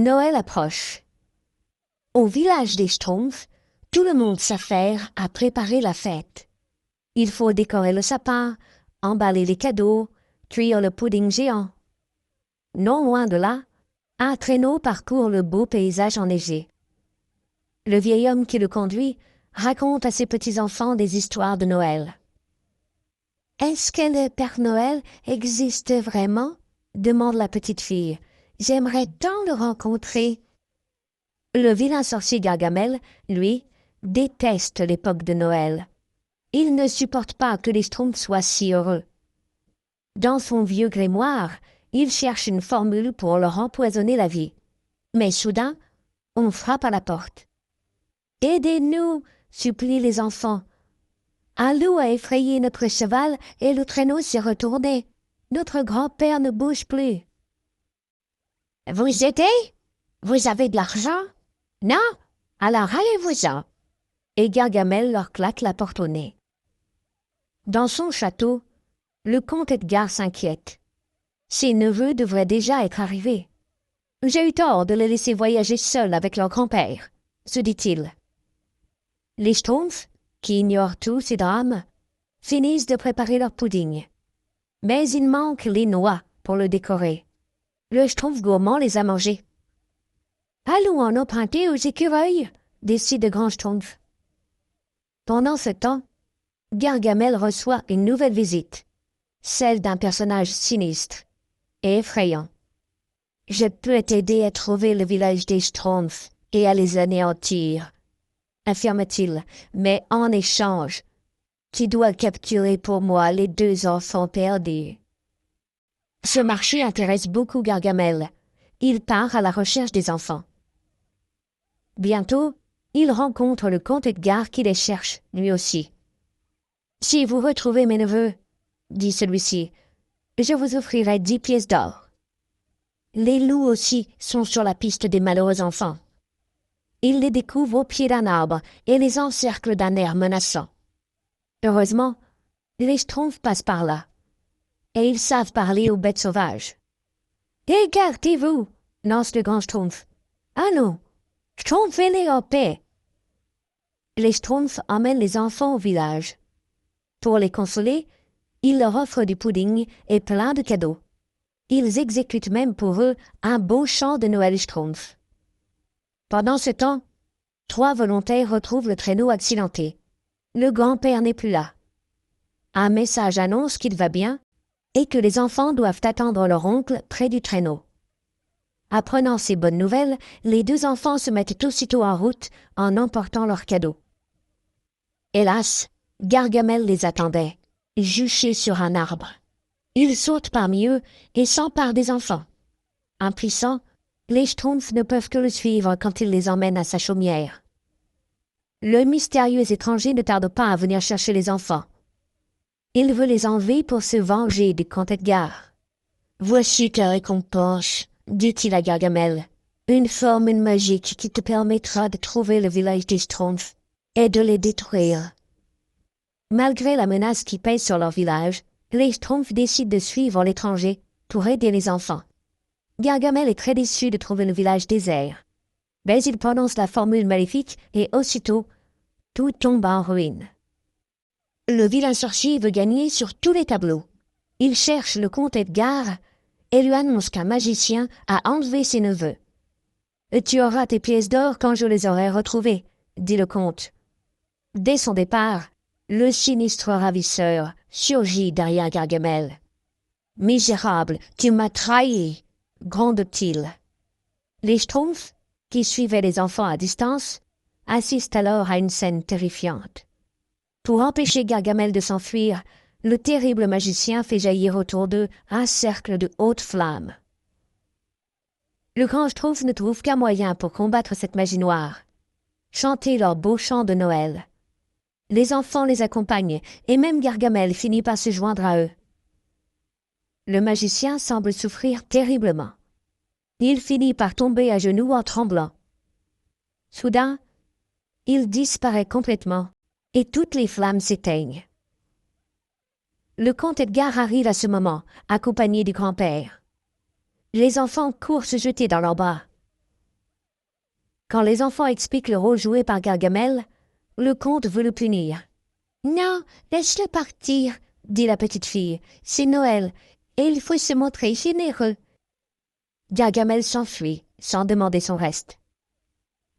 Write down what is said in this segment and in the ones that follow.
Noël approche. Au village des Schtroumpfs, tout le monde s'affaire à préparer la fête. Il faut décorer le sapin, emballer les cadeaux, cuire le pudding géant. Non loin de là, un traîneau parcourt le beau paysage enneigé. Le vieil homme qui le conduit raconte à ses petits-enfants des histoires de Noël. « Est-ce que le Père Noël existe vraiment ?» demande la petite fille. « J'aimerais tant le rencontrer. » Le vilain sorcier Gargamel, lui, déteste l'époque de Noël. Il ne supporte pas que les Schtroumpfs soient si heureux. Dans son vieux grimoire, il cherche une formule pour leur empoisonner la vie. Mais soudain, on frappe à la porte. « Aidez-nous » supplient les enfants. « Un loup a effrayé notre cheval et le traîneau s'est retourné. Notre grand-père ne bouge plus. »« Vous aidez ? Vous avez de l'argent ? Non ? Alors allez-vous-en » et Gargamel leur claque la porte au nez. Dans son château, le comte Edgar s'inquiète. Ses neveux devraient déjà être arrivés. « J'ai eu tort de les laisser voyager seuls avec leur grand-père » se dit-il. Les Schtroumpfs, qui ignorent tous ces drames, finissent de préparer leur pudding. Mais il manque les noix pour le décorer. Le Schtroumpf gourmand les a mangées. « Allons en emprunter aux écureuils » décide le grand Schtroumpf. Pendant ce temps, Gargamel reçoit une nouvelle visite, celle d'un personnage sinistre et effrayant. « Je peux t'aider à trouver le village des Schtroumpfs et à les anéantir, » affirme-t-il, « mais en échange, tu dois capturer pour moi les 2 enfants perdus. » Ce marché intéresse beaucoup Gargamel. Il part à la recherche des enfants. Bientôt, il rencontre le comte Edgar qui les cherche, lui aussi. « Si vous retrouvez mes neveux, » dit celui-ci, « je vous offrirai 10 pièces d'or. » Les loups aussi sont sur la piste des malheureux enfants. Ils les découvrent au pied d'un arbre et les encerclent d'un air menaçant. Heureusement, les Schtroumpfs passent par là, et ils savent parler aux bêtes sauvages. « Écartez-vous » lance le grand Schtroumpf. « Ah non, trouvez-les en paix !» Les Schtroumpfs emmènent les enfants au village. Pour les consoler, ils leur offrent du pudding et plein de cadeaux. Ils exécutent même pour eux un beau chant de Noël Schtroumpf. Pendant ce temps, 3 volontaires retrouvent le traîneau accidenté. Le grand-père n'est plus là. Un message annonce qu'il va bien et que les enfants doivent attendre leur oncle près du traîneau. Apprenant ces bonnes nouvelles, les 2 enfants se mettent aussitôt en route en emportant leurs cadeaux. Hélas, Gargamel les attendait, juché sur un arbre. Il saute parmi eux et s'empare des enfants. Impuissants, les Schtroumpfs ne peuvent que le suivre quand il les emmène à sa chaumière. Le mystérieux étranger ne tarde pas à venir chercher les enfants. Il veut les enlever pour se venger du comte Edgar. « Voici ta récompense » dit-il à Gargamel, « une formule magique qui te permettra de trouver le village des Schtroumpfs et de les détruire. » Malgré la menace qui pèse sur leur village, les Schtroumpfs décident de suivre l'étranger pour aider les enfants. Gargamel est très déçu de trouver le village désert. Mais il prononce la formule maléfique et aussitôt, tout tombe en ruine. Le vilain sorcier veut gagner sur tous les tableaux. Il cherche le comte Edgar et lui annonce qu'un magicien a enlevé ses neveux. « Tu auras tes pièces d'or quand je les aurai retrouvées » dit le comte. Dès son départ, le sinistre ravisseur surgit derrière Gargamel. « Misérable, tu m'as trahi » gronde-t-il. Les Schtroumpfs, qui suivaient les enfants à distance, assistent alors à une scène terrifiante. Pour empêcher Gargamel de s'enfuir, le terrible magicien fait jaillir autour d'eux un cercle de hautes flammes. Le grand Schtroumpf ne trouve qu'un moyen pour combattre cette magie noire. Chanter leur beau chant de Noël. Les enfants les accompagnent et même Gargamel finit par se joindre à eux. Le magicien semble souffrir terriblement. Il finit par tomber à genoux en tremblant. Soudain, il disparaît complètement et toutes les flammes s'éteignent. Le comte Edgar arrive à ce moment, accompagné du grand-père. Les enfants courent se jeter dans leurs bras. Quand les enfants expliquent le rôle joué par Gargamel, le conte veut le punir. « Non, laisse-le partir, » dit la petite fille. « C'est Noël, et il faut se montrer généreux. » Gargamel s'enfuit, sans demander son reste.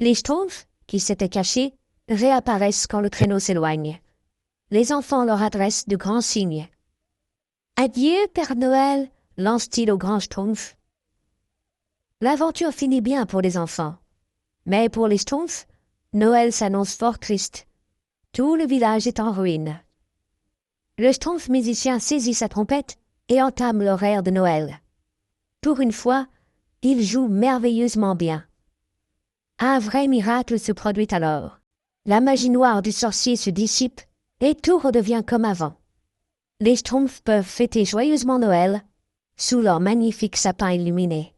Les Schtroumpfs, qui s'étaient cachés, réapparaissent quand le traîneau s'éloigne. Les enfants leur adressent de grands signes. « Adieu, Père Noël !» lance-t-il au grand Schtroumpf. L'aventure finit bien pour les enfants. Mais pour les Schtroumpfs, Noël s'annonce fort triste. Tout le village est en ruine. Le Schtroumpf musicien saisit sa trompette et entame l'horaire de Noël. Pour une fois, il joue merveilleusement bien. Un vrai miracle se produit alors. La magie noire du sorcier se dissipe et tout redevient comme avant. Les Schtroumpfs peuvent fêter joyeusement Noël sous leur magnifique sapin illuminé.